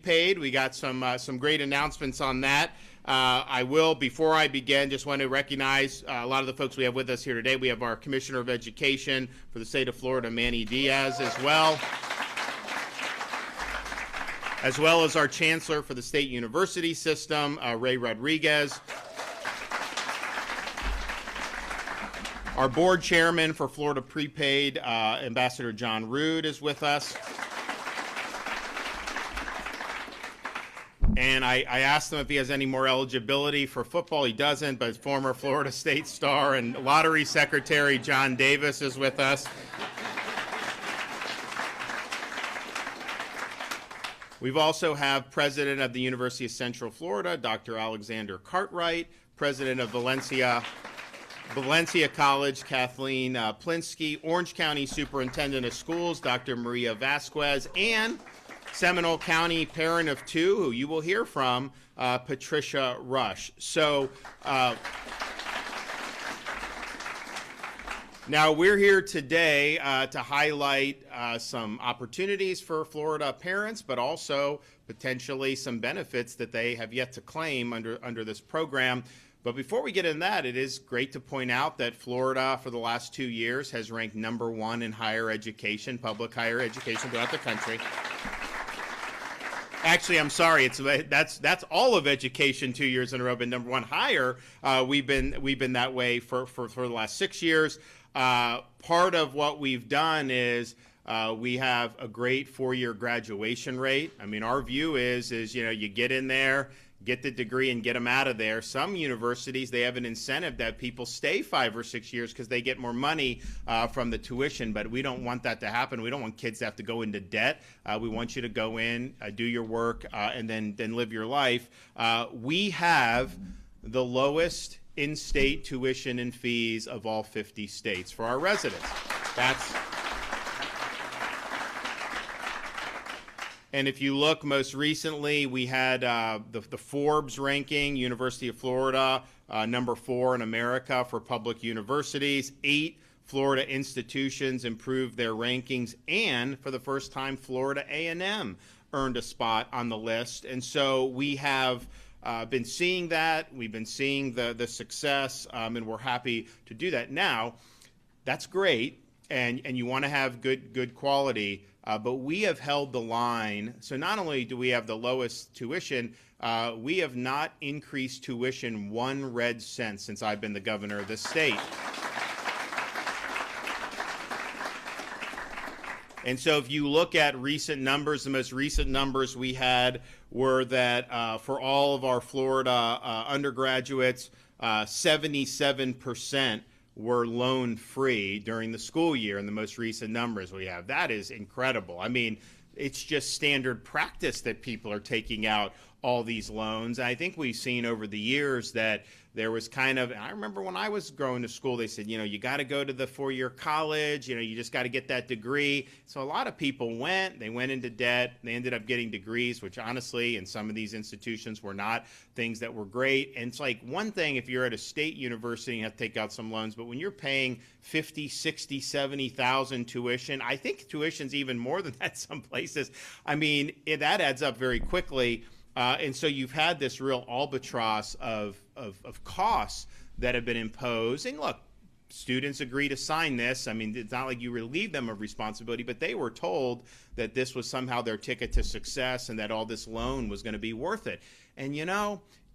Prepaid. We got some great announcements on that. I will, before I begin, just want to recognize a lot of the folks we have with us here today. We have our Commissioner of Education for the state of Florida, Manny Diaz, as well as our Chancellor for the State University System, Ray Rodriguez. Our Board Chairman for Florida Prepaid, Ambassador John Rood, is with us. And I asked him if he has any more eligibility for football. He doesn't, but former Florida State star and Lottery Secretary John Davis is with us. We've also have President of the University of Central Florida, Dr. Alexander Cartwright, President of Valencia College, Kathleen Plinsky, Orange County Superintendent of Schools, Dr. Maria Vasquez, and Seminole County parent of two, who you will hear from, Patricia Rush. So now we're here today to highlight some opportunities for Florida parents, but also potentially some benefits that they have yet to claim under this program. But before we get into that, it is great to point out that Florida, for the last 2 years, has ranked #1 in higher education, public higher education throughout the country. Actually, I'm sorry. That's all of education 2 years in a row, been #1 higher. We've been that way for the last 6 years. Part of what we've done is we have a great 4-year graduation rate. I mean, our view is you get in there, get the degree, and get them out of there. Some universities, they have an incentive that people stay 5 or 6 years because they get more money from the tuition, but we don't want that to happen. We don't want kids to have to go into debt. We want you to go in, do your work, and then live your life. We have the lowest in-state tuition and fees of all 50 states for our residents. And if you look most recently, we had the Forbes ranking, University of Florida, #4 in America for public universities. 8 Florida institutions improved their rankings, and for the first time, Florida A&M earned a spot on the list. And so we have been seeing that. We've been seeing the success, and we're happy to do that. Now, that's great, and you want to have good quality. But we have held the line. So not only do we have the lowest tuition, we have not increased tuition 1 red cent since I've been the governor of this state. And so if you look at recent numbers, the most recent numbers we had were that for all of our Florida undergraduates, 77% were loan-free during the school year in the most recent numbers we have. That is incredible. I mean, it's just standard practice that people are taking out all these loans. I think we've seen over the years that there was kind of, I remember when I was going to school, they said, you got to go to the 4-year college, you just got to get that degree. So a lot of people they went into debt, they ended up getting degrees, which honestly, in some of these institutions were not things that were great. And it's like one thing if you're at a state university and you have to take out some loans, but when you're paying 50, 60, 70,000 tuition, I think tuition's even more than that some places. I mean, that adds up very quickly. And so you've had this real albatross of costs that have been imposed. And look, students agree to sign this. I mean, it's not like you relieve them of responsibility, but they were told that this was somehow their ticket to success and that all this loan was going to be worth it. And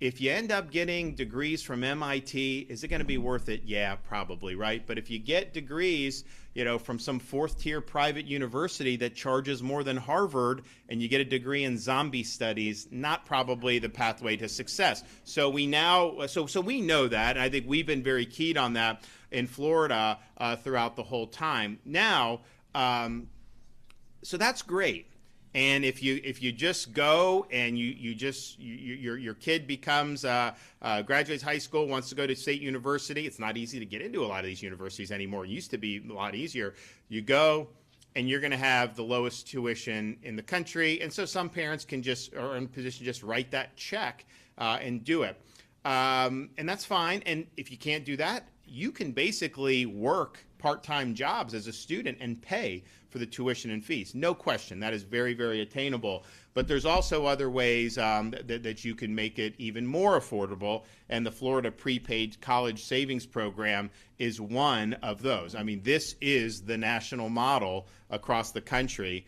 if you end up getting degrees from MIT, is it going to be worth it? Yeah, probably, right? But if you get degrees, from some 4th-tier private university that charges more than Harvard, and you get a degree in zombie studies, not probably the pathway to success. So we know that, and I think we've been very keyed on that in Florida throughout the whole time. Now, so that's great. And if you just go and your kid becomes graduates high school, wants to go to state university, it's not easy to get into a lot of these universities anymore. It used to be a lot easier. You go and you're going to have the lowest tuition in the country, and so some parents are in a position to just write that check and do it, and that's fine. And if you can't do that, you can basically work part-time jobs as a student and pay for the tuition and fees. No question, that is very, very attainable. But there's also other ways that you can make it even more affordable, and the Florida Prepaid College Savings Program is one of those. I mean, this is the national model across the country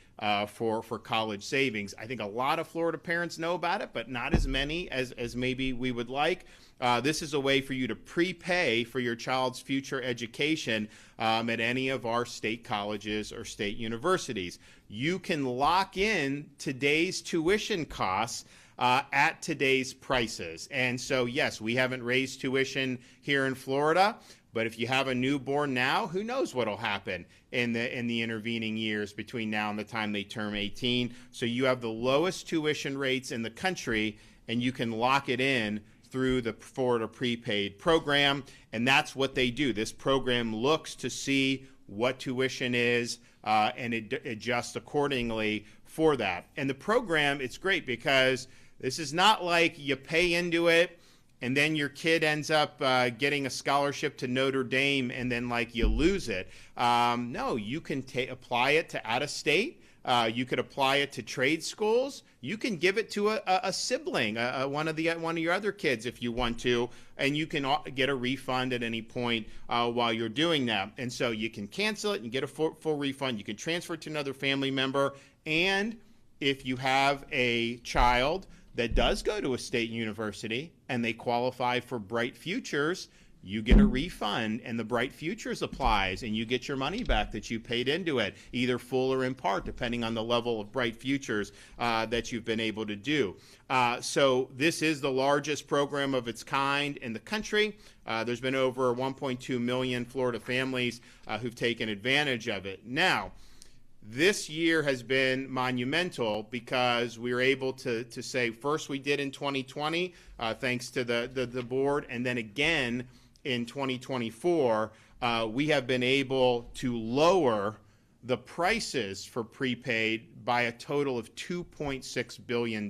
for college savings. I think a lot of Florida parents know about it, but not as many as maybe we would like. This is a way for you to prepay for your child's future education at any of our state colleges or state universities. You can lock in today's tuition costs at today's prices. And so, yes, we haven't raised tuition here in Florida, but if you have a newborn now, who knows what will happen in the intervening years between now and the time they turn 18. So you have the lowest tuition rates in the country, and you can lock it in through the Florida Prepaid program, and that's what they do. This program looks to see what tuition is, and it adjusts accordingly for that. And the program, it's great because this is not like you pay into it and then your kid ends up getting a scholarship to Notre Dame and then like you lose it. No, you can apply it to out of state. You could apply it to trade schools. You can give it to a sibling, one of your other kids if you want to, and you can get a refund at any point while you're doing that. And so you can cancel it and get a full refund. You can transfer it to another family member. And if you have a child that does go to a state university and they qualify for Bright Futures, you get a refund and the Bright Futures applies and you get your money back that you paid into it, either full or in part, depending on the level of Bright Futures that you've been able to do. So this is the largest program of its kind in the country. There's been over 1.2 million Florida families who've taken advantage of it. Now, this year has been monumental because we were able to say, first we did in 2020, thanks to the board, and then again in 2024, we have been able to lower the prices for prepaid by a total of $2.6 billion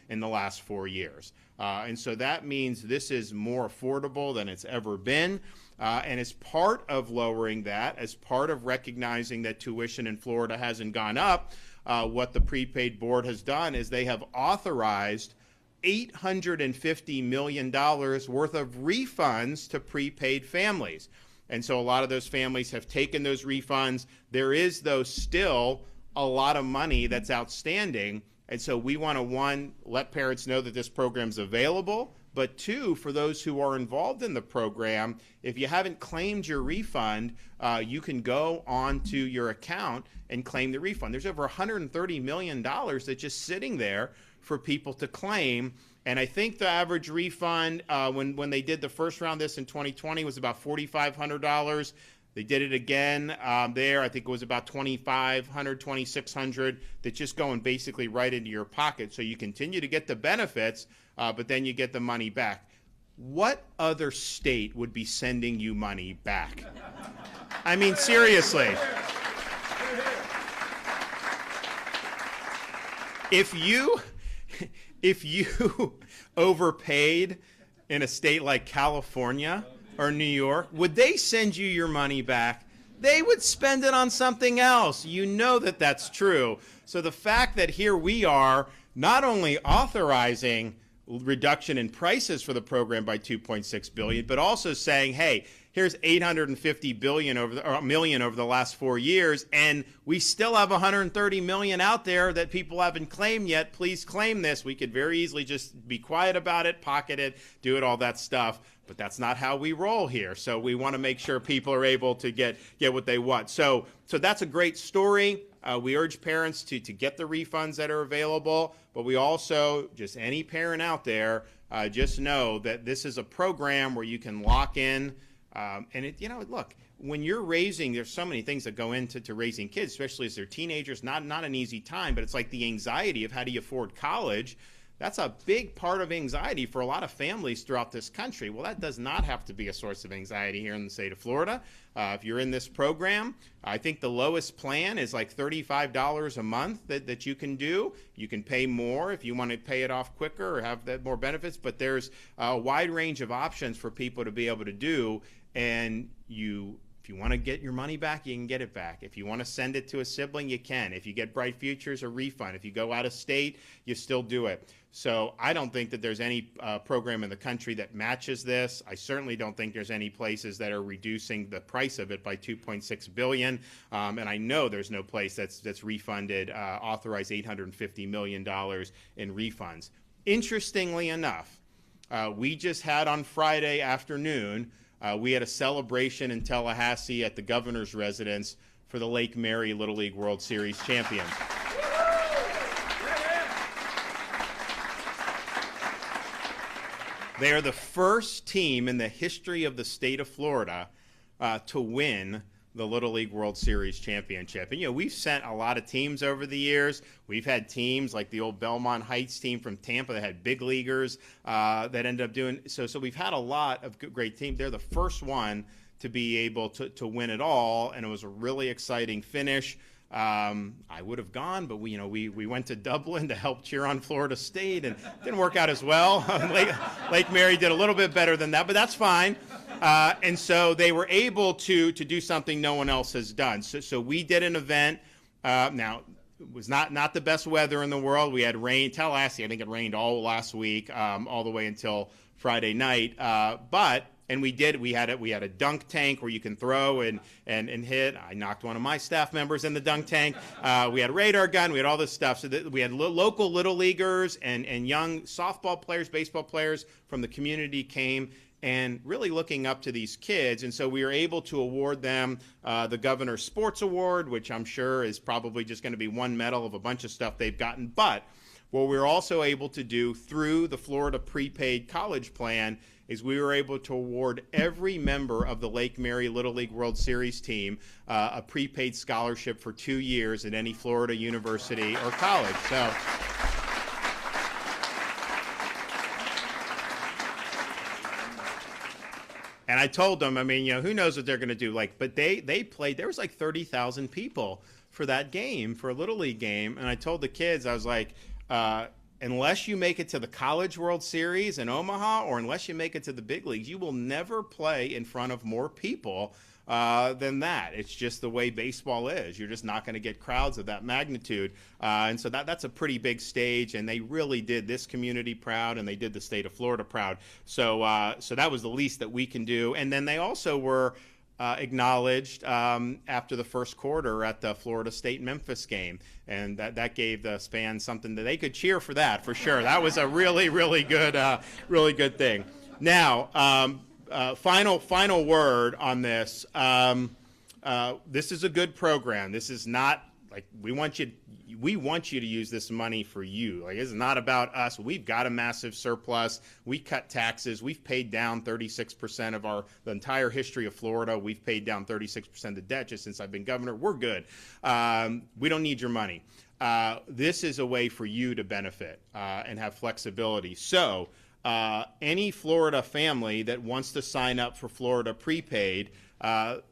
in the last 4 years. And so that means this is more affordable than it's ever been. And as part of lowering that, as part of recognizing that tuition in Florida hasn't gone up, what the prepaid board has done is they have authorized $850 million worth of refunds to prepaid families. And so a lot of those families have taken those refunds. There is, though, still a lot of money that's outstanding. And so we want to, one, let parents know that this program's available, but two, for those who are involved in the program, if you haven't claimed your refund, you can go onto your account and claim the refund. There's over $130 million that's just sitting there for people to claim. And I think the average refund when they did the first round of this in 2020 was about $4,500. They did it again there. I think it was about $2,500, $2,600. That's just going basically right into your pocket. So you continue to get the benefits, but then you get the money back. What other state would be sending you money back? I mean, seriously. If you overpaid in a state like California or New York, would they send you your money back? They would spend it on something else. You know that that's true. So the fact that here we are not only authorizing reduction in prices for the program by $2.6 billion, but also saying, hey, here's $850 million over the last 4 years, and we still have $130 million out there that people haven't claimed yet. Please claim this. We could very easily just be quiet about it, pocket it, do it, all that stuff. But that's not how we roll here. So we want to make sure people are able to get what they want. So that's a great story. We urge parents to get the refunds that are available, but we also, just any parent out there, just know that this is a program where you can lock in. And look, when you're raising, there's so many things that go into raising kids, especially as they're teenagers. Not an easy time, but it's like the anxiety of how do you afford college. That's a big part of anxiety for a lot of families throughout this country. Well, that does not have to be a source of anxiety here in the state of Florida. If you're in this program, I think the lowest plan is like $35 a month that you can do. You can pay more if you want to pay it off quicker or have more benefits, but there's a wide range of options for people to be able to do, and you If you want to get your money back, you can get it back. If you want to send it to a sibling, you can. If you get Bright Futures, a refund. If you go out of state, you still do it. So I don't think that there's any program in the country that matches this. I certainly don't think there's any places that are reducing the price of it by $2.6 billion. And I know there's no place that's refunded, authorized $850 million in refunds. Interestingly enough, we just had on Friday afternoon, we had a celebration in Tallahassee at the governor's residence for the Lake Mary Little League World Series champions. They are the first team in the history of the state of Florida to win the Little League World Series championship. And, you know, we've sent a lot of teams over the years. We've had teams like the old Belmont Heights team from Tampa that had big leaguers that ended up doing so we've had a lot of great teams. They're the first one to be able to win it all, and it was a really exciting finish. I would have gone, but we went to Dublin to help cheer on Florida State, and it didn't work out as well. Lake Mary did a little bit better than that, but that's fine. And so they were able to do something no one else has done. So we did an event. Now, it was not the best weather in the world. We had rain. Tallahassee, I think it rained all last week, all the way until Friday night. And we had a dunk tank where you can throw and hit. I knocked one of my staff members in the dunk tank. We had a radar gun. We had all this stuff. So we had local little leaguers and young softball players, baseball players from the community came and really looking up to these kids. And so we were able to award them the Governor's Sports Award, which I'm sure is probably just going to be one medal of a bunch of stuff they've gotten. But what we were also able to do through the Florida Prepaid College Plan is we were able to award every member of the Lake Mary Little League World Series team a prepaid scholarship for 2 years at any Florida university or college. So. And I told them, I mean, who knows what they're going to do? But they played. There was like 30,000 people for that game, for a Little League game. And I told the kids, I was like, unless you make it to the College World Series in Omaha, or unless you make it to the big leagues, you will never play in front of more people than that. It's just the way baseball is. You're just not going to get crowds of that magnitude. And so that's a pretty big stage, and they really did this community proud, and they did the state of Florida proud. So that was the least that we can do. And then they also were acknowledged after the first quarter at the Florida State-Memphis game. And that gave the fans something that they could cheer for that, for sure. That was a really, really good thing. Now, final word on this. This is a good program. This is not like we want you to use this money for you. Like, it's not about us. We've got a massive surplus. We cut taxes. We've paid down 36% of the entire history of Florida. We've paid down 36% of the debt just since I've been governor. We're good. We don't need your money. This is a way for you to benefit and have flexibility. So any Florida family that wants to sign up for Florida Prepaid,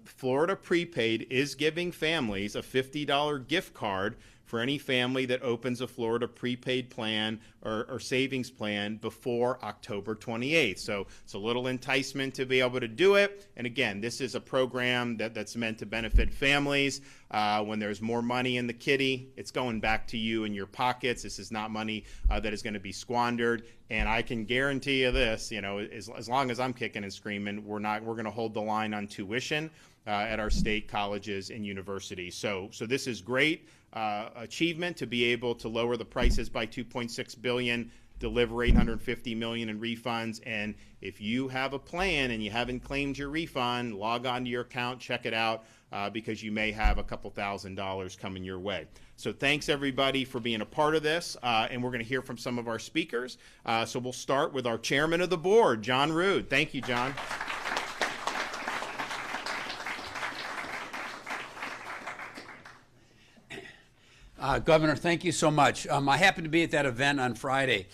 Florida Prepaid is giving families a $50 gift card for any family that opens a Florida prepaid plan or savings plan before October 28th. So it's a little enticement to be able to do it. And again, this is a program that's meant to benefit families. When there's more money in the kitty, it's going back to you in your pockets. This is not money that is going to be squandered. And I can guarantee you this, as long as I'm kicking and screaming, we're going to hold the line on tuition at our state colleges and universities. So this is great achievement to be able to lower the prices by $2.6 billion, deliver $850 million in refunds. And if you have a plan and you haven't claimed your refund, log on to your account, check it out, because you may have a couple $1,000s coming your way. So thanks everybody for being a part of this, and we're going to hear from some of our speakers. So we'll start with our chairman of the board, John Rood. Thank you, John. Governor, thank you so much. I happened to be at that event on Friday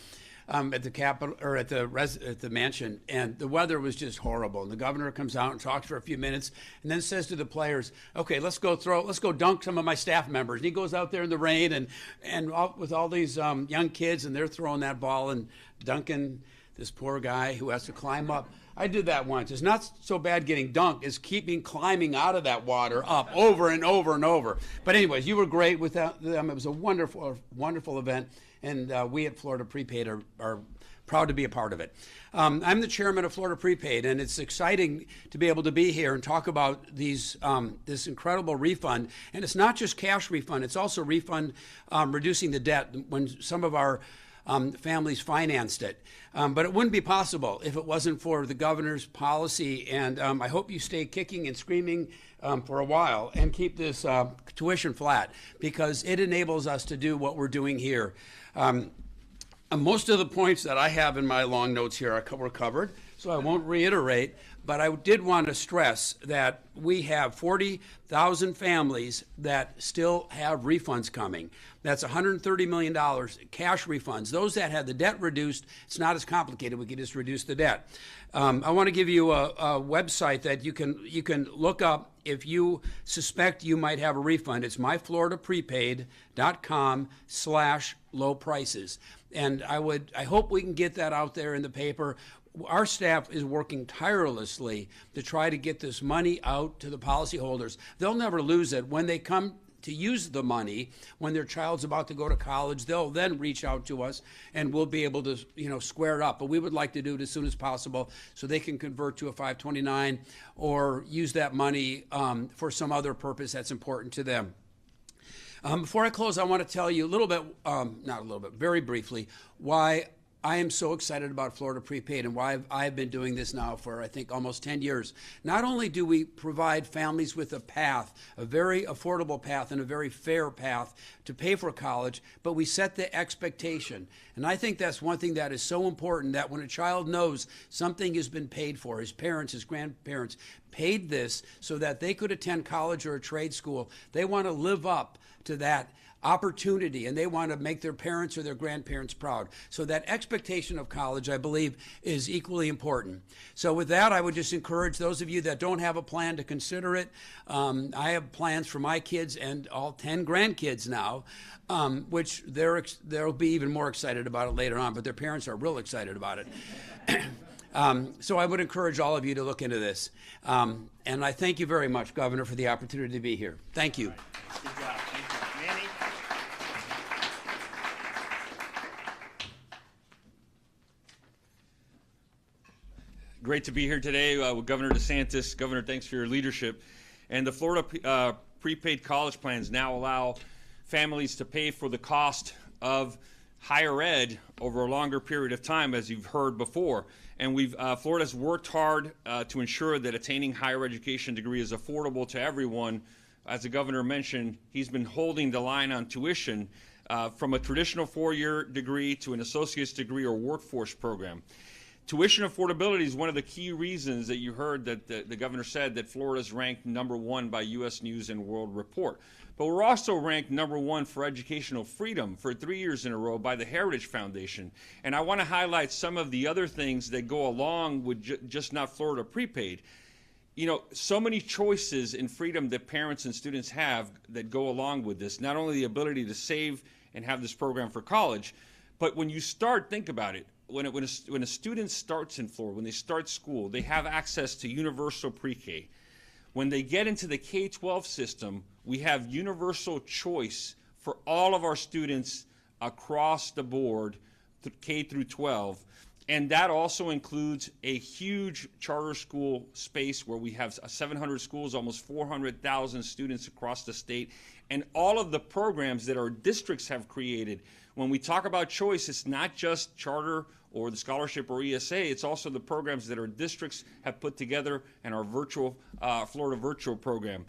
at the Capitol, or at the mansion, and the weather was just horrible. And the governor comes out and talks for a few minutes, and then says to the players, "Okay, let's go dunk some of my staff members." And he goes out there in the rain and with all these young kids, and they're throwing that ball and dunking this poor guy who has to climb up. I did that once. It's not so bad getting dunked as climbing out of that water up over and over and over. But anyways, you were great with them. It was a wonderful, wonderful event, and we at Florida Prepaid are proud to be a part of it. I'm the chairman of Florida Prepaid, and it's exciting to be able to be here and talk about this incredible refund. And it's not just cash refund; it's also refund reducing the debt when some of our families financed it. But it wouldn't be possible if it wasn't for the governor's policy. And I hope you stay kicking and screaming for a while and keep this tuition flat, because it enables us to do what we're doing here. Most of the points that I have in my long notes here were covered, so I won't reiterate, but I did want to stress that we have 40,000 families that still have refunds coming. That's $130 million cash refunds. Those that had the debt reduced, it's not as complicated. We can just reduce the debt. I want to give you a website that you can look up if you suspect you might have a refund. It's myfloridaprepaid.com/low prices. And I hope we can get that out there in the paper. Our staff is working tirelessly to try to get this money out to the policyholders. They'll never lose it. When they come to use the money, when their child's about to go to college, they'll then reach out to us and we'll be able to, square it up. But we would like to do it as soon as possible so they can convert to a 529 or use that money for some other purpose that's important to them. Before I close, I want to tell you a little bit, very briefly, why I am so excited about Florida Prepaid and why I've been doing this now for, I think, almost 10 years. Not only do we provide families with a path, a very affordable path and a very fair path to pay for college, but we set the expectation. And I think that's one thing that is so important, that when a child knows something has been paid for, his parents, his grandparents paid this so that they could attend college or a trade school, they want to live up to that opportunity, and they want to make their parents or their grandparents proud. So that expectation of college, I believe, is equally important. So with that, I would just encourage those of you that don't have a plan to consider it. I have plans for my kids and all 10 grandkids now, which they'll be even more excited about it later on, but their parents are real excited about it. So I would encourage all of you to look into this. And I thank you very much, Governor, for the opportunity to be here. Thank you. Good job. Thank you. Manny? Great to be here today with Governor DeSantis. Governor, thanks for your leadership. And the Florida prepaid college plans now allow families to pay for the cost of higher ed over a longer period of time, as you've heard before. And Florida's worked hard to ensure that attaining higher education degree is affordable to everyone. As the governor mentioned, he's been holding the line on tuition from a traditional four-year degree to an associate's degree or workforce program. Tuition affordability is one of the key reasons that you heard that the governor said that Florida's ranked #1 by U.S. News and World Report. But we're also ranked #1 for educational freedom for 3 years in a row by the Heritage Foundation. And I want to highlight some of the other things that go along with just not Florida Prepaid. You know, so many choices and freedom that parents and students have that go along with this. Not only the ability to save and have this program for college, but when you start, think about it. When a student starts in Florida, when they start school, they have access to universal pre-K. When they get into the K-12 system, we have universal choice for all of our students across the board, K through 12. And that also includes a huge charter school space where we have 700 schools, almost 400,000 students across the state, and all of the programs that our districts have created. When we talk about choice, it's not just charter or the scholarship or ESA, it's also the programs that our districts have put together and our virtual Florida virtual program.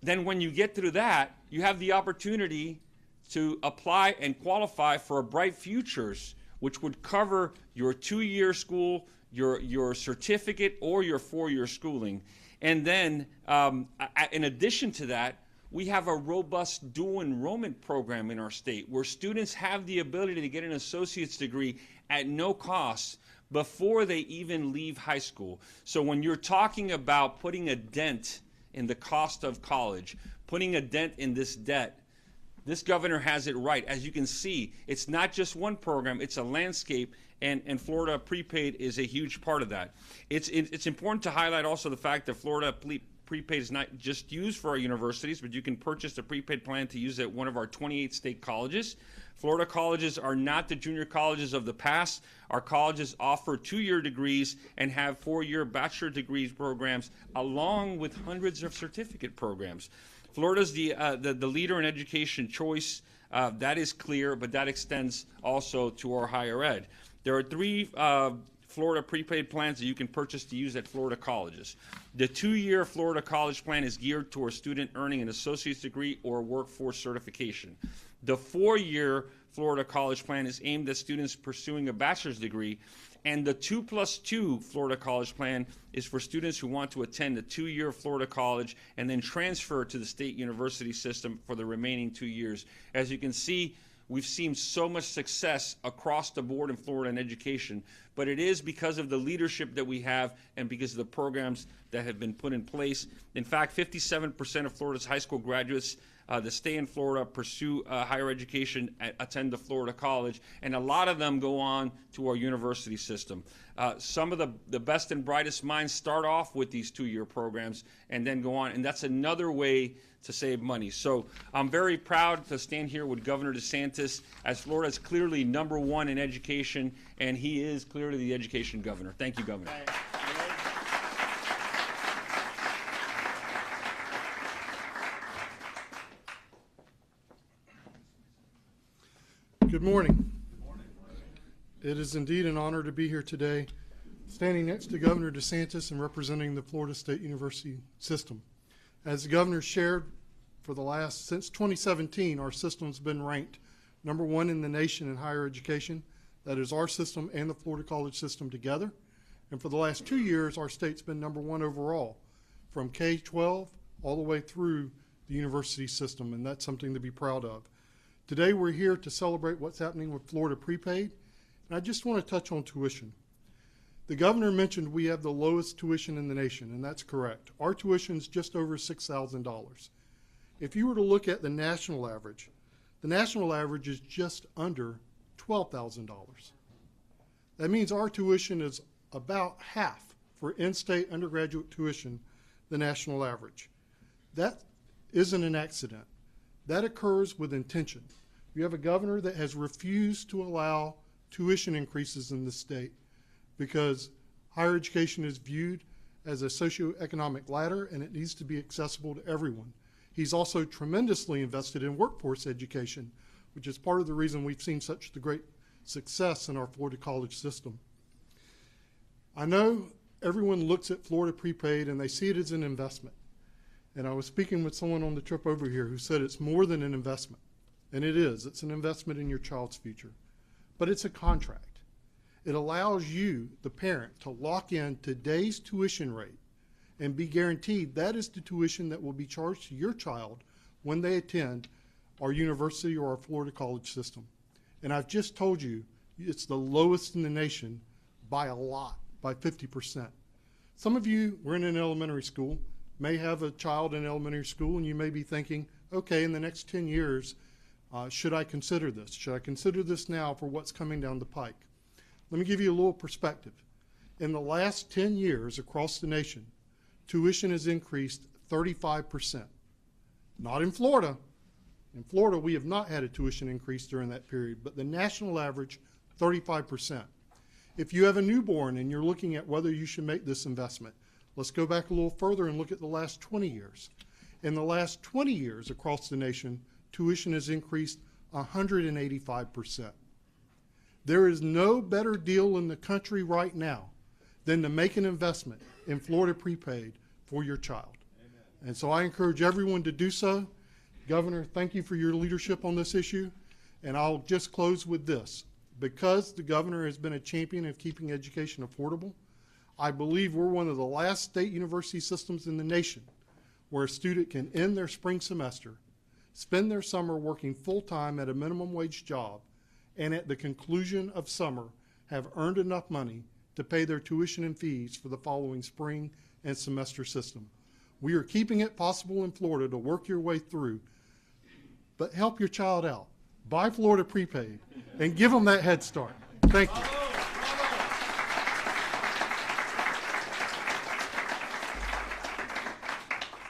Then when you get through that, you have the opportunity to apply and qualify for a Bright Futures, which would cover your 2-year school, your certificate, or your 4-year schooling. And then in addition to that, we have a robust dual enrollment program in our state where students have the ability to get an associate's degree at no cost before they even leave high school. So when you're talking about putting a dent in the cost of college, putting a dent in this debt, This governor has it right. As you can see, it's not just one program, it's a landscape, and Florida Prepaid is a huge part of that. It's important to highlight also the fact that Florida Prepaid is not just used for our universities, but you can purchase a prepaid plan to use at one of our 28 state colleges. Florida colleges are not the junior colleges of the past. Our colleges offer 2-year degrees and have 4-year bachelor degrees programs, along with hundreds of certificate programs. Florida's the leader in education choice. That is clear, but that extends also to our higher ed. There are 3 Florida prepaid plans that you can purchase to use at Florida colleges. The 2-year Florida college plan is geared to a student earning an associate's degree or workforce certification. The 4-year Florida college plan is aimed at students pursuing a bachelor's degree, and the 2+2 Florida college plan is for students who want to attend a 2-year Florida college and then transfer to the state university system for the remaining 2 years. As you can see, we've seen so much success across the board in Florida in education, but it is because of the leadership that we have and because of the programs that have been put in place. In fact, 57% of Florida's high school graduates that stay in Florida, pursue higher education, attend the Florida college, and a lot of them go on to our university system. Some of the best and brightest minds start off with these 2-year programs and then go on, and that's another way to save money. So I'm very proud to stand here with Governor DeSantis, as Florida is clearly #1 in education, and he is clearly the education governor. Thank you, Governor. Good morning. It is indeed an honor to be here today, standing next to Governor DeSantis and representing the Florida State University system. As the governor shared, since 2017, our system's been ranked #1 in the nation in higher education. That is our system and the Florida college system together. And for the last 2 years, our state's been #1 overall, from K-12 all the way through the university system, and that's something to be proud of. Today we're here to celebrate what's happening with Florida Prepaid, and I just want to touch on tuition. The governor mentioned we have the lowest tuition in the nation, and that's correct. Our tuition is just over $6,000. If you were to look at the national average is just under $12,000. That means our tuition is about half for in-state undergraduate tuition, the national average. That isn't an accident. That occurs with intention. You have a governor that has refused to allow tuition increases in the state because higher education is viewed as a socioeconomic ladder and it needs to be accessible to everyone. He's also tremendously invested in workforce education, which is part of the reason we've seen such the great success in our Florida college system. I know everyone looks at Florida Prepaid and they see it as an investment. And I was speaking with someone on the trip over here who said it's more than an investment. And it is. It's an investment in your child's future. But it's a contract. It allows you, the parent, to lock in today's tuition rate and be guaranteed that is the tuition that will be charged to your child when they attend our university or our Florida college system. And I've just told you it's the lowest in the nation by a lot, by 50%. Some of you were in an elementary school, may have a child in elementary school, and you may be thinking, okay, in the next 10 years, should I consider this? Should I consider this now for what's coming down the pike? Let me give you a little perspective. In the last 10 years across the nation, tuition has increased 35%. Not in Florida. In Florida, we have not had a tuition increase during that period, but the national average, 35%. If you have a newborn and you're looking at whether you should make this investment, let's go back a little further and look at the last 20 years. In the last 20 years across the nation, tuition has increased 185%. There is no better deal in the country right now than to make an investment in Florida Prepaid for your child. Amen. And so I encourage everyone to do so. Governor, thank you for your leadership on this issue. And I'll just close with this. Because the governor has been a champion of keeping education affordable, I believe we're one of the last state university systems in the nation where a student can end their spring semester, spend their summer working full-time at a minimum wage job, and at the conclusion of summer have earned enough money to pay their tuition and fees for the following spring and semester system. We are keeping it possible in Florida to work your way through but help your child out. Buy Florida Prepaid and give them that head start. Thank you.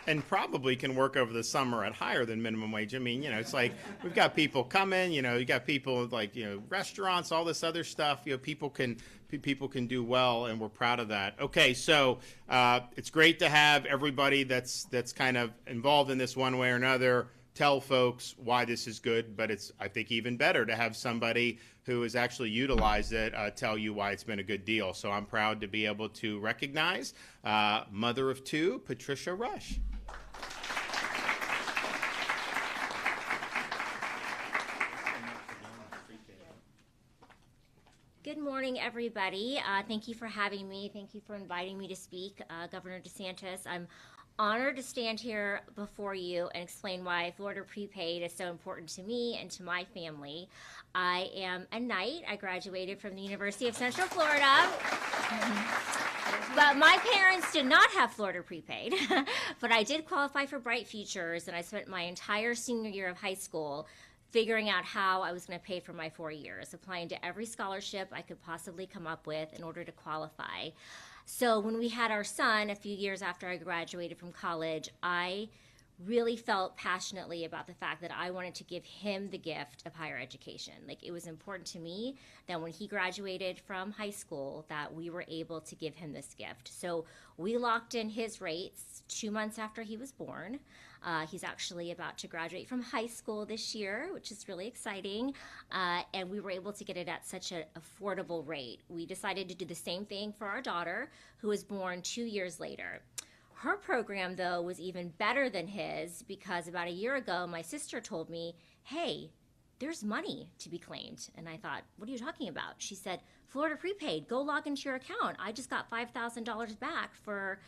And probably can work over the summer at higher than minimum wage. I mean, it's like we've got people coming, you got people like, restaurants, all this other stuff. People can do well, and we're proud of that. Okay, so it's great to have everybody that's kind of involved in this one way or another tell folks why this is good, but it's, I think, even better to have somebody who has actually utilized it tell you why it's been a good deal. So I'm proud to be able to recognize mother of two, Patricia Rush. Good morning, everybody. Thank you for having me. Thank you for inviting me to speak, Governor DeSantis. I'm honored to stand here before you and explain why Florida Prepaid is so important to me and to my family. I am a Knight. I graduated from the University of Central Florida. But my parents did not have Florida Prepaid. But I did qualify for Bright Futures, and I spent my entire senior year of high school figuring out how I was going to pay for my 4 years, applying to every scholarship I could possibly come up with in order to qualify. So when we had our son a few years after I graduated from college, I really felt passionately about the fact that I wanted to give him the gift of higher education. Like, it was important to me that when he graduated from high school that we were able to give him this gift. So we locked in his rates 2 months after he was born. He's actually about to graduate from high school this year, which is really exciting. And we were able to get it at such an affordable rate. We decided to do the same thing for our daughter, who was born 2 years later. Her program, though, was even better than his, because about a year ago, my sister told me, hey, there's money to be claimed. And I thought, what are you talking about? She said, Florida Prepaid, go log into your account. I just got $5,000 back for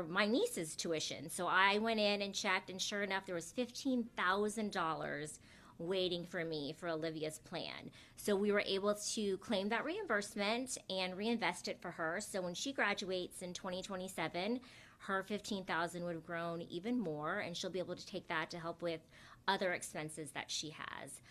my niece's tuition. So I went in and checked, and sure enough, there was $15,000 waiting for me for Olivia's plan. So we were able to claim that reimbursement and reinvest it for her. So when she graduates in 2027, her $15,000 would have grown even more, and she'll be able to take that to help with other expenses that she has.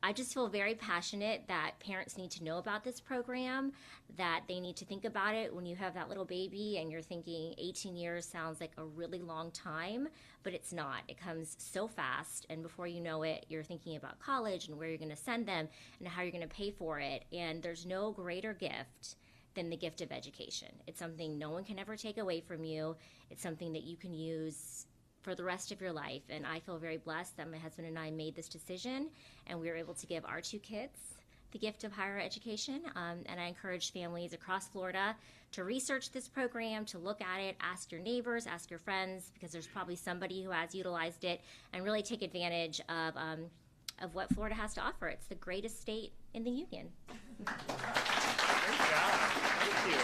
I just feel very passionate that parents need to know about this program, that they need to think about it when you have that little baby and you're thinking 18 years sounds like a really long time, but it's not. It comes so fast, and before you know it, you're thinking about college and where you're going to send them and how you're going to pay for it, and there's no greater gift than the gift of education. It's something no one can ever take away from you. It's something that you can use for the rest of your life. And I feel very blessed that my husband and I made this decision, and we were able to give our two kids the gift of higher education. And I encourage families across Florida to research this program, to look at it, ask your neighbors, ask your friends, because there's probably somebody who has utilized it, and really take advantage of what Florida has to offer. It's the greatest state in the union. Great job. Thank you.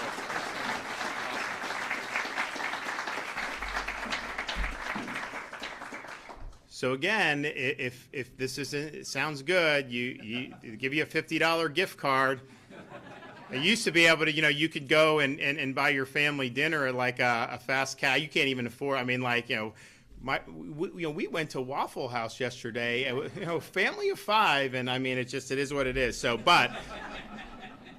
So again, if this isn't, it sounds good, you give you a $50 gift card. I used to be able to, you could go and buy your family dinner at like a fast cat. You can't even afford. I mean, like, we went to Waffle House yesterday. Family of five, and I mean, it is what it is. So, but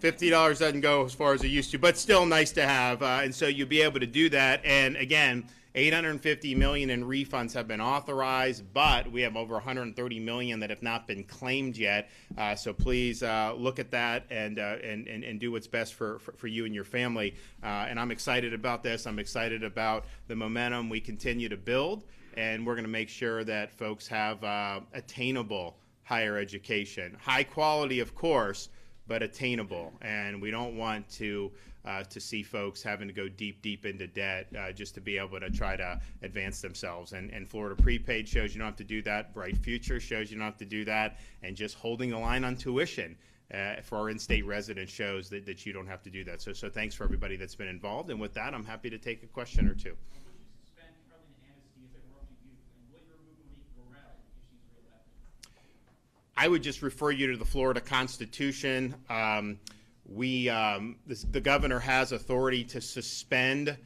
$50 doesn't go as far as it used to, but still nice to have. And so you'll be able to do that. And again, $850 million in refunds have been authorized, but we have over $130 million that have not been claimed yet. So please look at that and do what's best for you and your family. And I'm excited about this. I'm excited about the momentum we continue to build, and we're going to make sure that folks have attainable higher education. High quality, of course, but attainable. And we don't want to see folks having to go deep into debt just to be able to try to advance themselves. And Florida Prepaid shows you don't have to do that. Bright Future shows you don't have to do that. And just holding the line on tuition for our in-state residents shows that you don't have to do that. So thanks for everybody that's been involved. And with that, I'm happy to take a question or two. I would just refer you to the Florida Constitution. The governor has authority to suspend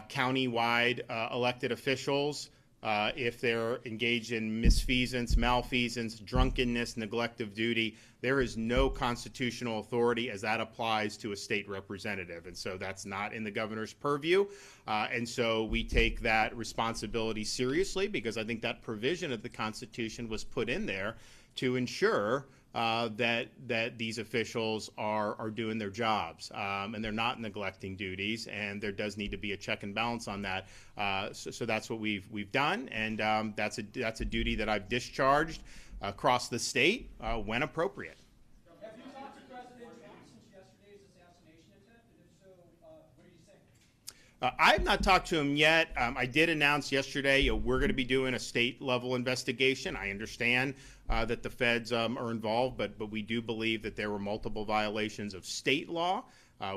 county-wide elected officials if they're engaged in misfeasance, malfeasance, drunkenness, neglect of duty. There is no constitutional authority as that applies to a state representative. And so that's not in the governor's purview. And so we take that responsibility seriously, because I think that provision of the Constitution was put in there to ensure that these officials are doing their jobs, and they're not neglecting duties, and there does need to be a check and balance on that. So that's what we've done, and that's a duty that I've discharged across the state when appropriate. Have you talked to President Trump since yesterday's assassination attempt? And if so, what are you saying? I have not talked to him yet. I did announce yesterday we're going to be doing a state-level investigation. I understand that the feds are involved, but we do believe that there were multiple violations of state law.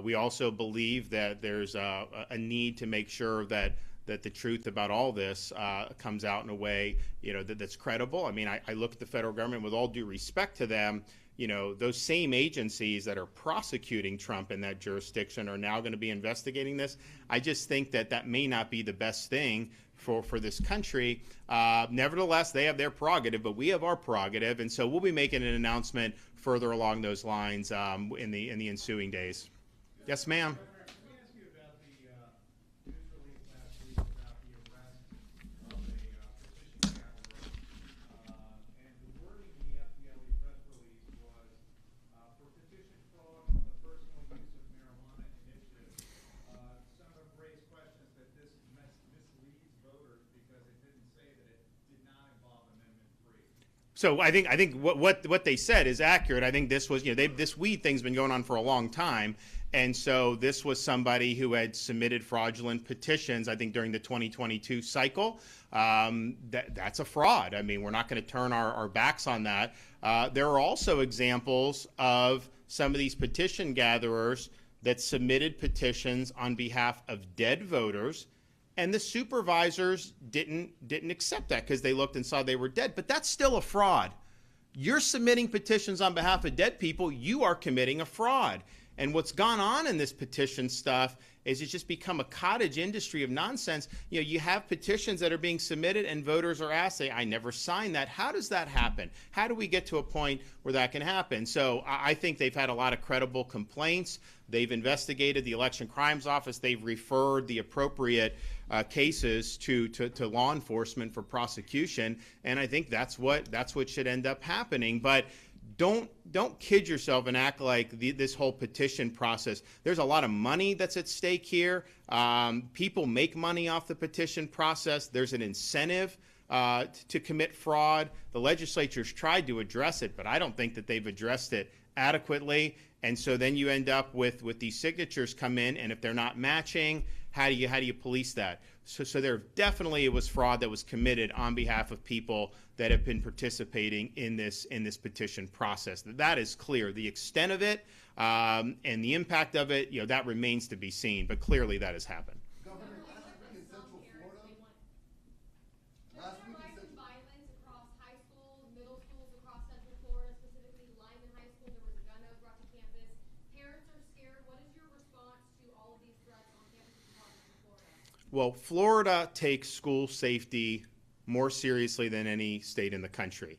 We also believe that there's a need to make sure that the truth about all this comes out in a way that's credible. I mean, I look at the federal government with all due respect to them. Those same agencies that are prosecuting Trump in that jurisdiction are now going to be investigating this. I just think that may not be the best thing for this country. Nevertheless, they have their prerogative, but we have our prerogative, and so we'll be making an announcement further along those lines in the ensuing days. Yes, ma'am. Let me ask you about the news release last week about the arrest of a petition gatherer, and the wording in the FDLE press release was for petition fraud on the personal use of marijuana initiative. Some have raised questions that this misleads voters because it didn't say that it did not involve Amendment 3. So I think what they said is accurate. I think this was this weed thing's been going on for a long time. And so this was somebody who had submitted fraudulent petitions, I think, during the 2022 cycle. That's a fraud. I mean, we're not going to turn our backs on that. There are also examples of some of these petition gatherers that submitted petitions on behalf of dead voters, and the supervisors didn't accept that because they looked and saw they were dead. But that's still a fraud. You're submitting petitions on behalf of dead people. You are committing a fraud. And what's gone on in this petition stuff is it's just become a cottage industry of nonsense. You have petitions that are being submitted and voters are asked, say, I never signed that. How does that happen? How do we get to a point where that can happen? So I think they've had a lot of credible complaints. They've investigated the Election Crimes Office. They've referred the appropriate cases to law enforcement for prosecution. And I think that's what should end up happening. But don't kid yourself and act like this whole petition process. There's a lot of money that's at stake here. People make money off the petition process. There's an incentive to commit fraud. The legislature's tried to address it, but I don't think that they've addressed it adequately. And so then you end up with these signatures come in, and if they're not matching, how do you police that? So there definitely was fraud that was committed on behalf of people that have been participating in this petition process. That is clear. The extent of it and the impact of it, that remains to be seen. But clearly that has happened. Governor, last week in Central Florida, violence across high schools, middle schools across Central Florida, specifically Lyman High School. There was a gun brought to campus. Parents are scared. What is your response to all of these threats on campuses across Central Florida? Well, Florida takes school safety more seriously than any state in the country.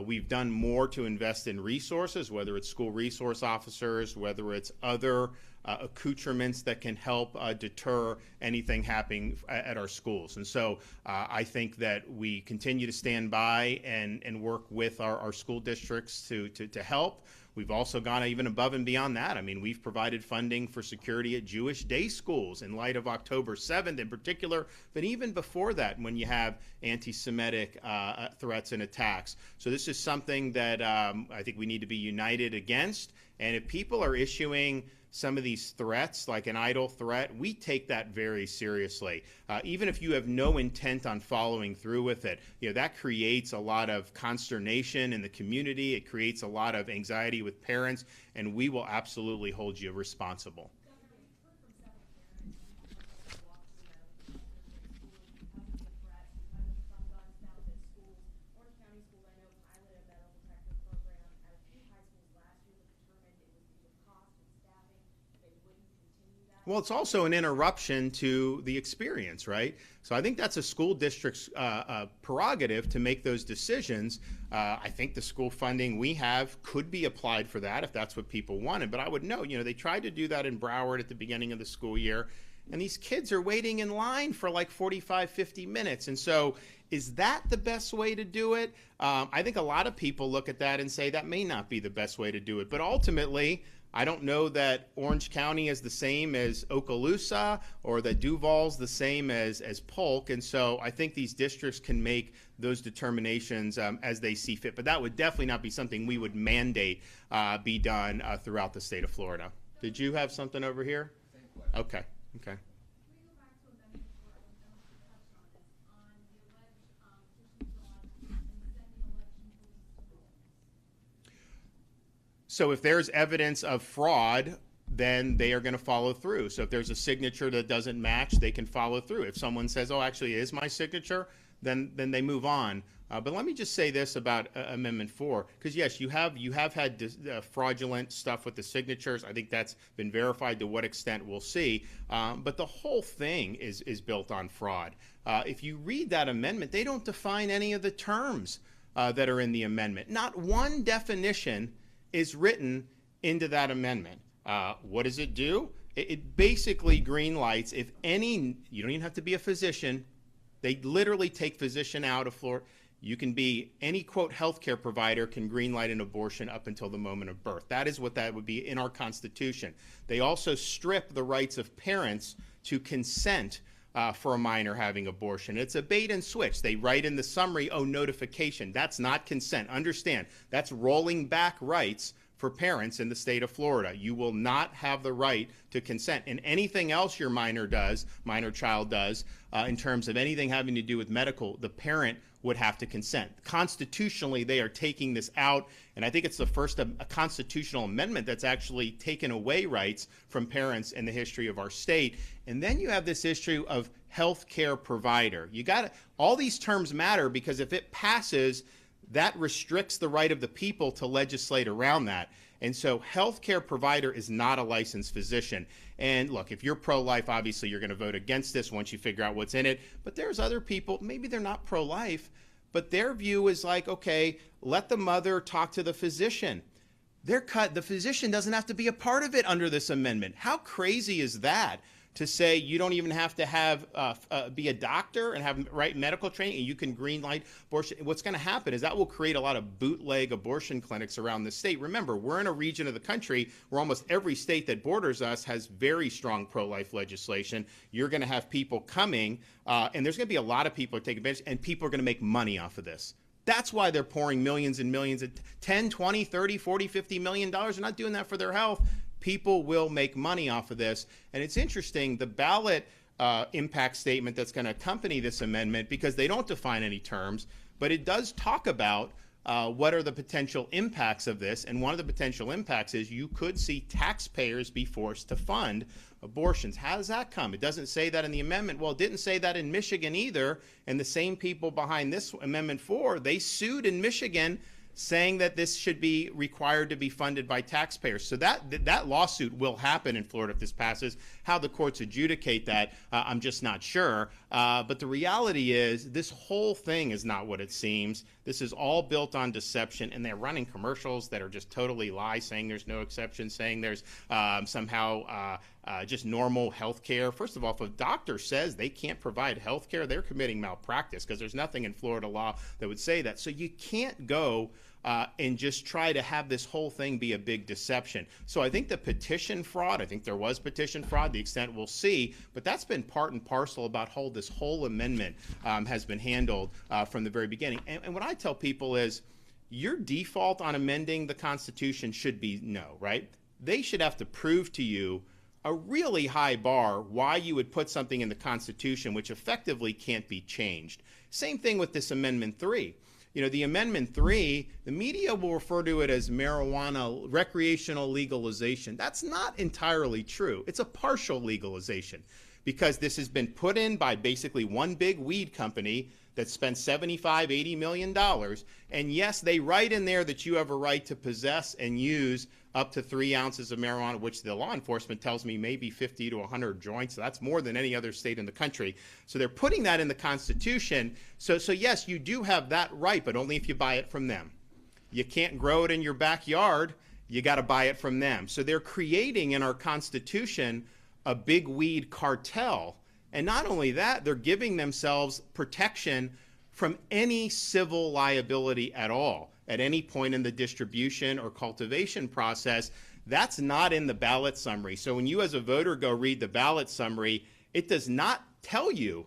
We've done more to invest in resources, whether it's school resource officers, whether it's other accoutrements that can help deter anything happening at our schools. And so I think that we continue to stand by and work with our school districts to help. We've also gone even above and beyond that. I mean, we've provided funding for security at Jewish day schools in light of October 7th in particular, but even before that when you have anti-Semitic threats and attacks. So this is something that I think we need to be united against. And if people are issuing some of these threats, like an idle threat, we take that very seriously. Even if you have no intent on following through with it, that creates a lot of consternation in the community. It creates a lot of anxiety with parents, and we will absolutely hold you responsible. Well, it's also an interruption to the experience, right? So I think that's a school district's prerogative to make those decisions. I think the school funding we have could be applied for that if that's what people wanted. But I would note, they tried to do that in Broward at the beginning of the school year, and these kids are waiting in line for like 45, 50 minutes. And so is that the best way to do it? I think a lot of people look at that and say that may not be the best way to do it. But ultimately, I don't know that Orange County is the same as Okaloosa or that Duval's the same as Polk. And so I think these districts can make those determinations as they see fit. But that would definitely not be something we would mandate be done throughout the state of Florida. Did you have something over here? Okay. Okay. So if there's evidence of fraud, then they are going to follow through. So if there's a signature that doesn't match, they can follow through. If someone says, oh, actually it is my signature, then they move on. But let me just say this about Amendment 4, because yes, you have had fraudulent stuff with the signatures. I think that's been verified. To what extent, we'll see. But the whole thing is built on fraud. If you read that amendment, they don't define any of the terms that are in the amendment. Not one definition is written into that amendment. What does it do? It basically green lights if any, you don't even have to be a physician. They literally take physician out of Florida. You can be any, quote, healthcare provider can green light an abortion up until the moment of birth. That is what that would be in our Constitution. They also strip the rights of parents to consent for a minor having abortion. It's a bait and switch. They write in the summary, oh, notification. That's not consent. Understand, that's rolling back rights for parents in the state of Florida. You will not have the right to consent. And anything else your minor child does, in terms of anything having to do with medical, the parent would have to consent. Constitutionally, they are taking this out, and I think it's the first a constitutional amendment that's actually taken away rights from parents in the history of our state. And then you have this issue of health care provider. All these terms matter because if it passes, that restricts the right of the people to legislate around that. And so healthcare provider is not a licensed physician. And look, if you're pro-life, obviously you're going to vote against this once you figure out what's in it. But there's other people, maybe they're not pro-life, but their view is like, okay, let the mother talk to the physician. The physician doesn't have to be a part of it under this amendment. How crazy is that? To say you don't even have to be a doctor and have right medical training and you can green light abortion. What's going to happen is that will create a lot of bootleg abortion clinics around the state. Remember, we're in a region of the country where almost every state that borders us has very strong pro-life legislation. You're going to have people coming, and there's going to be a lot of people who take advantage, and people are going to make money off of this. That's why they're pouring millions and millions, 10, 20, 30, 40, 50 million dollars. They're not doing that for their health. People will make money off of this. And it's interesting, the ballot impact statement that's going to accompany this amendment, because they don't define any terms, but it does talk about what are the potential impacts of this. And one of the potential impacts is you could see taxpayers be forced to fund abortions. How does that come? It doesn't say that in the amendment. Well, it didn't say that in Michigan either. And the same people behind this Amendment 4, they sued in Michigan saying that this should be required to be funded by taxpayers. So that lawsuit will happen in Florida if this passes. How the courts adjudicate that, I'm just not sure. But the reality is this whole thing is not what it seems. This is all built on deception, and they're running commercials that are just totally lies, saying there's no exception, saying there's somehow just normal health care. First of all, if a doctor says they can't provide health care, they're committing malpractice, because there's nothing in Florida law that would say that. So you can't go and just try to have this whole thing be a big deception. So I think the petition fraud, I think there was petition fraud, the extent we'll see, but that's been part and parcel about how this whole amendment has been handled from the very beginning. And what I tell people is your default on amending the Constitution should be no, right? They should have to prove to you a really high bar why you would put something in the Constitution which effectively can't be changed. Same thing with this Amendment 3. The Amendment 3, the media will refer to it as marijuana recreational legalization. That's not entirely true. It's a partial legalization, because this has been put in by basically one big weed company that spent $75–80 million. And yes, they write in there that you have a right to possess and use up to 3 ounces of marijuana, which the law enforcement tells me may be 50 to 100 joints. So that's more than any other state in the country. So they're putting that in the Constitution. So yes, you do have that right, but only if you buy it from them. You can't grow it in your backyard. You got to buy it from them. So they're creating in our Constitution a big weed cartel. And not only that, they're giving themselves protection from any civil liability at all at any point in the distribution or cultivation process. That's not in the ballot summary. So when you as a voter go read the ballot summary, it does not tell you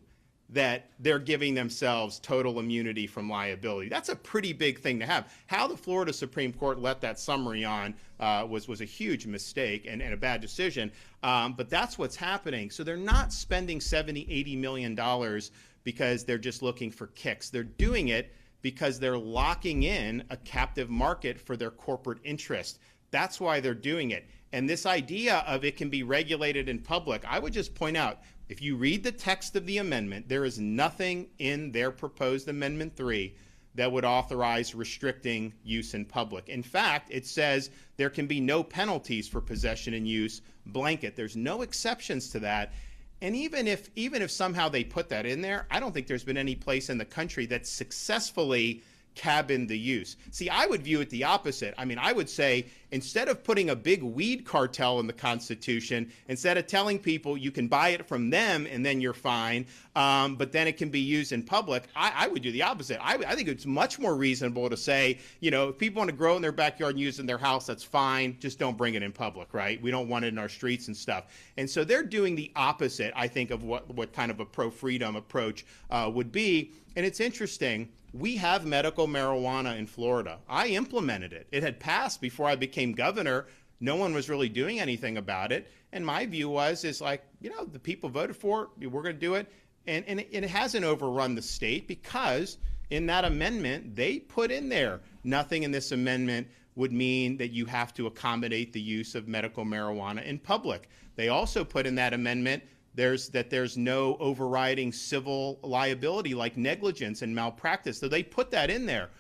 that they're giving themselves total immunity from liability. That's a pretty big thing to have. How the Florida Supreme Court let that summary on was a huge mistake and a bad decision. But that's what's happening. So they're not spending $70–80 million because they're just looking for kicks. They're doing it because they're locking in a captive market for their corporate interest. That's why they're doing it. And this idea of it can be regulated in public, I would just point out, if you read the text of the amendment, there is nothing in their proposed Amendment 3 that would authorize restricting use in public. In fact, it says there can be no penalties for possession and use, blanket. There's no exceptions to that. And even if somehow they put that in there, I don't think there's been any place in the country that successfully cabined the use. See, I would view it the opposite. I mean, I would say instead of putting a big weed cartel in the Constitution, instead of telling people you can buy it from them and then you're fine, but then it can be used in public, I would do the opposite. I think it's much more reasonable to say, you know, if people want to grow in their backyard and use it in their house, that's fine. Just don't bring it in public, right? We don't want it in our streets and stuff. And so they're doing the opposite, I think, of what kind of a pro-freedom approach would be. And it's interesting. We have medical marijuana in Florida. I implemented it. It had passed before I became governor. No one was really doing anything about it. And my view is like, you know, the people voted for it. We're going to do it. And it hasn't overrun the state because in that amendment, they put in there nothing in this amendment would mean that you have to accommodate the use of medical marijuana in public. They also put in that amendment there's no overriding civil liability like negligence and malpractice. So they put that in there.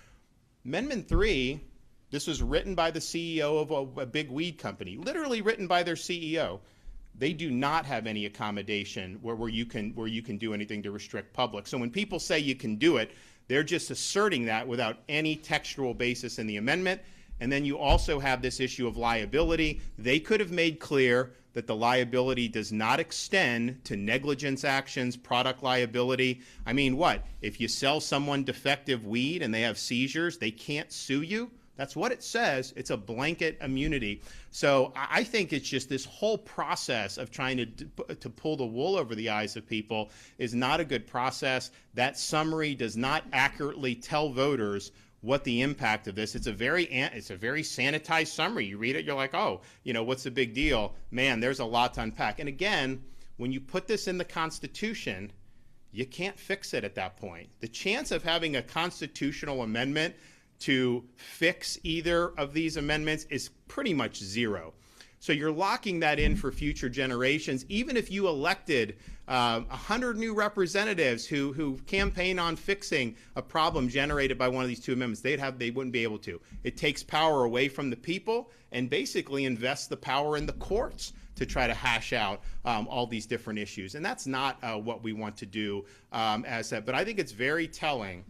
Amendment 3, this was written by the CEO of a big weed company, literally written by their CEO. They do not have any accommodation where you can do anything to restrict public. So when people say you can do it, they're just asserting that without any textual basis in the amendment. And then you also have this issue of liability. They could have made clear that the liability does not extend to negligence actions, product liability. I mean, what? If you sell someone defective weed and they have seizures, they can't sue you? That's what it says. It's a blanket immunity. So I think it's just this whole process of trying to pull the wool over the eyes of people is not a good process. That summary does not accurately tell voters what the impact of this. It's a very sanitized summary. You read it, you're like, oh, you know, what's the big deal? Man, there's a lot to unpack. And again, when you put this in the Constitution, you can't fix it at that point. The chance of having a constitutional amendment to fix either of these amendments is pretty much zero. So you're locking that in for future generations. Even if you elected 100 new representatives who campaign on fixing a problem generated by one of these two amendments, they wouldn't be able to. It takes power away from the people and basically invests the power in the courts to try to hash out all these different issues. And that's not what we want to do but I think it's very telling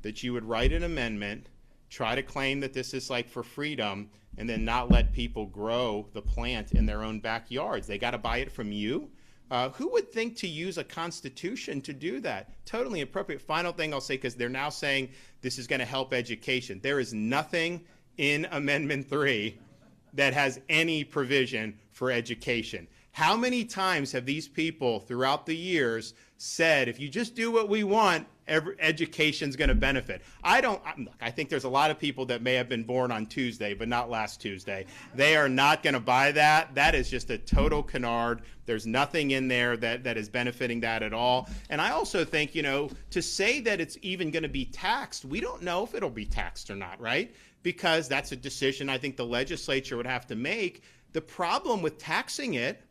that you would write an amendment, try to claim that this is like for freedom, and then not let people grow the plant in their own backyards. They got to buy it from you. Who would think to use a constitution to do that? Totally inappropriate. Final thing I'll say, because they're now saying this is going to help education. There is nothing in Amendment 3 that has any provision for education. How many times have these people throughout the years said, if you just do what we want, education's going to benefit? I think there's a lot of people that may have been born on Tuesday, but not last Tuesday. They are not going to buy that. That is just a total canard. There's nothing in there that is benefiting that at all. And I also think, you know, to say that it's even going to be taxed, we don't know if it'll be taxed or not, right? Because that's a decision I think the legislature would have to make. The problem with taxing it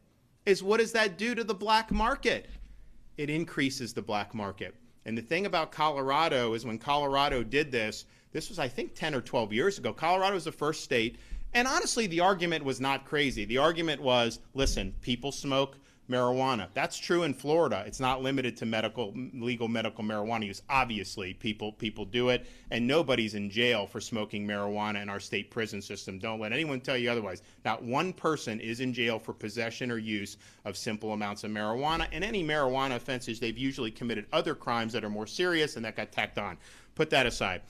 is, what does that do to the black market? It increases the black market. And the thing about Colorado is when Colorado did this, this was, I think, 10 or 12 years ago. Colorado was the first state. And honestly, the argument was not crazy. The argument was, listen, people smoke marijuana. That's true in Florida. It's not limited to legal medical marijuana use. Obviously, people do it, and nobody's in jail for smoking marijuana in our state prison system. Don't let anyone tell you otherwise. Not one person is in jail for possession or use of simple amounts of marijuana. And any marijuana offenses, they've usually committed other crimes that are more serious, and that got tacked on. Put that aside.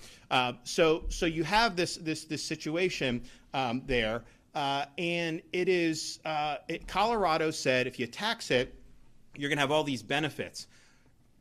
So you have this situation there. And it is, Colorado said if you tax it, you're going to have all these benefits.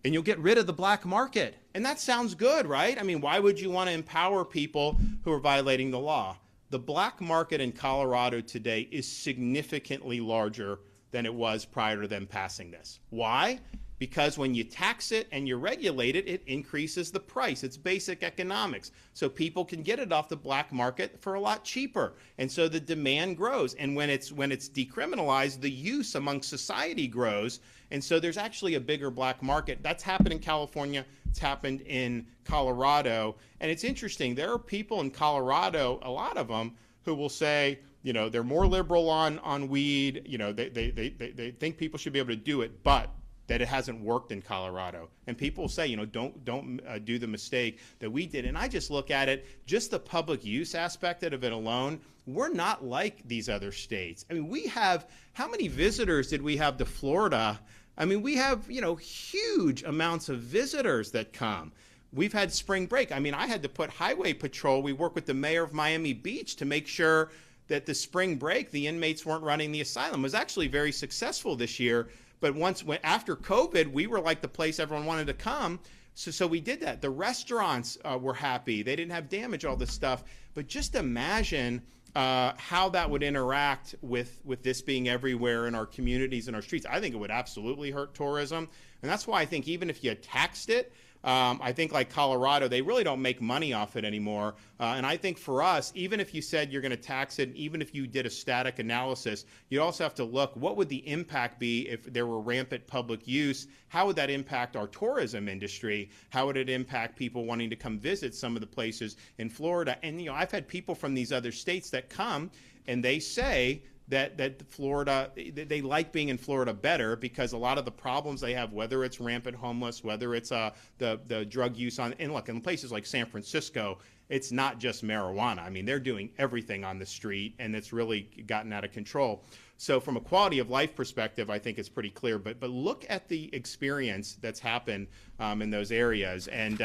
And you'll get rid of the black market. And that sounds good, right? I mean, why would you want to empower people who are violating the law? The black market in Colorado today is significantly larger than it was prior to them passing this. Why? Because when you tax it and you regulate it, it increases the price. It's basic economics. So people can get it off the black market for a lot cheaper. And so the demand grows. And when it's decriminalized, the use among society grows. And so there's actually a bigger black market. That's happened in California. It's happened in Colorado. And it's interesting. There are people in Colorado, a lot of them, who will say, you know, they're more liberal on weed. You know, they think people should be able to do it, but that it hasn't worked in Colorado. And people say, you know, don't do the mistake that we did. And I just look at it, just the public use aspect of it alone, we're not like these other states. I mean, we have, how many visitors did we have to Florida? I mean, we have, you know, huge amounts of visitors that come. We've had spring break. I mean, I had to put highway patrol. We work with the mayor of Miami Beach to make sure that the spring break, the inmates weren't running the asylum. It was actually very successful this year. But after COVID, we were like the place everyone wanted to come. So we did that. The restaurants were happy. They didn't have damage, all this stuff. But just imagine how that would interact with this being everywhere in our communities and our streets. I think it would absolutely hurt tourism. And that's why I think even if you taxed it, I think like Colorado, they really don't make money off it anymore. And I think for us, even if you said you're going to tax it, even if you did a static analysis, you also have to look, what would the impact be if there were rampant public use? How would that impact our tourism industry? How would it impact people wanting to come visit some of the places in Florida? And, you know, I've had people from these other states that come and they say that Florida, they like being in Florida better because a lot of the problems they have, whether it's rampant homeless, whether it's the drug use and look, in places like San Francisco, it's not just marijuana. I mean, they're doing everything on the street, and it's really gotten out of control. So from a quality of life perspective, I think it's pretty clear. But look at the experience that's happened in those areas. And,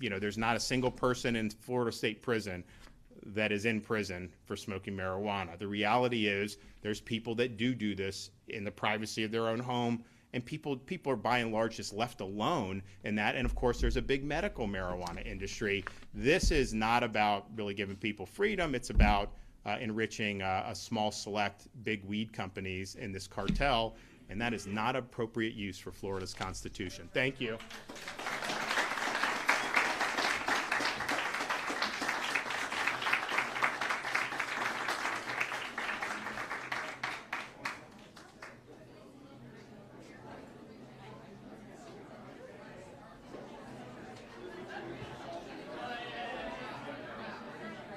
you know, there's not a single person in Florida State Prison that is in prison for smoking marijuana. The reality is there's people that do this in the privacy of their own home, and people are by and large just left alone in that. And of course, there's a big medical marijuana industry. This is not about really giving people freedom. It's about enriching a small select big weed companies in this cartel, and that is not appropriate use for Florida's Constitution. Thank you.